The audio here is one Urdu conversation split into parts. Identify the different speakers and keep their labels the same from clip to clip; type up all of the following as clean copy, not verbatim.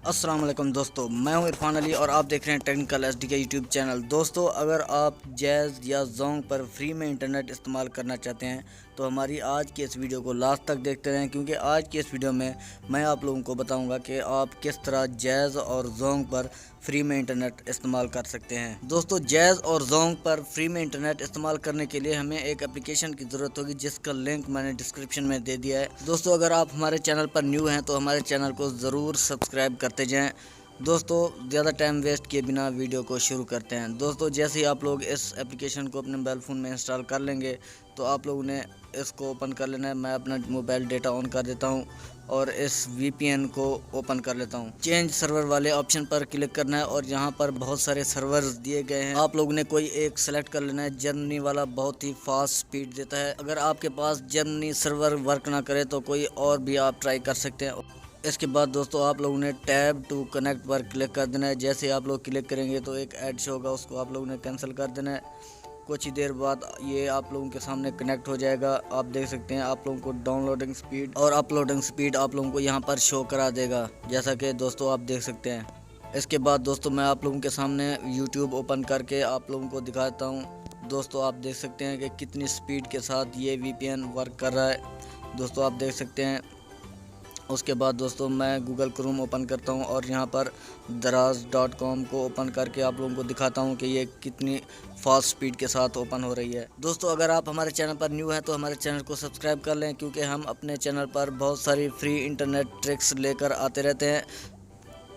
Speaker 1: السلام علیکم دوستو، میں ہوں عرفان علی اور آپ دیکھ رہے ہیں ٹیکنیکل ایس ڈی کے یوٹیوب چینل۔ دوستو، اگر آپ جیز یا زونگ پر فری میں انٹرنیٹ استعمال کرنا چاہتے ہیں تو ہماری آج کی اس ویڈیو کو لاسٹ تک دیکھتے رہیں، کیونکہ آج کی اس ویڈیو میں آپ لوگوں کو بتاؤں گا کہ آپ کس طرح جیز اور زونگ پر فری میں انٹرنیٹ استعمال کر سکتے ہیں۔ دوستو، جیز اور زونگ پر فری میں انٹرنیٹ استعمال کرنے کے لیے ہمیں ایک اپلیکیشن کی ضرورت ہوگی، جس کا لنک میں نے ڈسکرپشن میں دے دیا ہے۔ دوستو، اگر آپ ہمارے چینل پر نیو ہیں تو ہمارے چینل کو ضرور سبسکرائب کرتے جائیں۔ دوستو، زیادہ ٹائم ویسٹ کیے بنا ویڈیو کو شروع کرتے ہیں۔ دوستو، جیسے ہی آپ لوگ اس اپلیکیشن کو اپنے موبائل فون میں انسٹال کر لیں گے تو آپ لوگوں نے اس کو اوپن کر لینا ہے۔ میں اپنا موبائل ڈیٹا آن کر دیتا ہوں اور اس وی پی این کو اوپن کر لیتا ہوں۔ چینج سرور والے آپشن پر کلک کرنا ہے اور یہاں پر بہت سارے سرورز دیے گئے ہیں، آپ لوگوں نے کوئی ایک سلیکٹ کر لینا ہے۔ جرمنی والا بہت ہی فاسٹ سپیڈ دیتا ہے۔ اگر آپ کے پاس جرمنی سرور ورک نہ کرے تو کوئی اور بھی آپ ٹرائی کر سکتے ہیں۔ اس کے بعد دوستو، آپ لوگوں نے ٹیب ٹو کنیکٹ پر کلک کر دینا ہے۔ جیسے آپ لوگ کلک کریں گے تو ایک ایڈ شو ہوگا، اس کو آپ لوگوں نے کینسل کر دینا ہے۔ کچھ ہی دیر بعد یہ آپ لوگوں کے سامنے کنیکٹ ہو جائے گا۔ آپ دیکھ سکتے ہیں آپ لوگوں کو ڈاؤن لوڈنگ سپیڈ اور اپ لوڈنگ سپیڈ آپ لوگوں کو یہاں پر شو کرا دے گا، جیسا کہ دوستو آپ دیکھ سکتے ہیں۔ اس کے بعد دوستو، میں آپ لوگوں کے سامنے یوٹیوب اوپن کر کے آپ لوگوں کو دکھاتا ہوں۔ دوستو، آپ دیکھ سکتے ہیں کہ کتنی سپیڈ کے ساتھ یہ وی پی این ورک کر رہا ہے۔ دوستو، آپ دیکھ سکتے ہیں۔ اس کے بعد دوستو، میں گوگل کروم اوپن کرتا ہوں اور یہاں پر دراز.com کو اوپن کر کے آپ لوگوں کو دکھاتا ہوں کہ یہ کتنی فاسٹ سپیڈ کے ساتھ اوپن ہو رہی ہے۔ دوستو، اگر آپ ہمارے چینل پر نیو ہیں تو ہمارے چینل کو سبسکرائب کر لیں، کیونکہ ہم اپنے چینل پر بہت ساری فری انٹرنیٹ ٹرکس لے کر آتے رہتے ہیں۔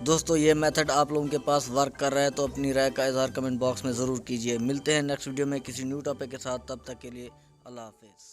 Speaker 1: دوستو، یہ میتھڈ آپ لوگوں کے پاس ورک کر رہا ہے تو اپنی رائے کا اظہار کمنٹ باکس میں ضرور کیجیے۔ ملتے ہیں نیکسٹ ویڈیو میں کسی نیو ٹاپک کے ساتھ، تب تک کے لیے اللہ حافظ۔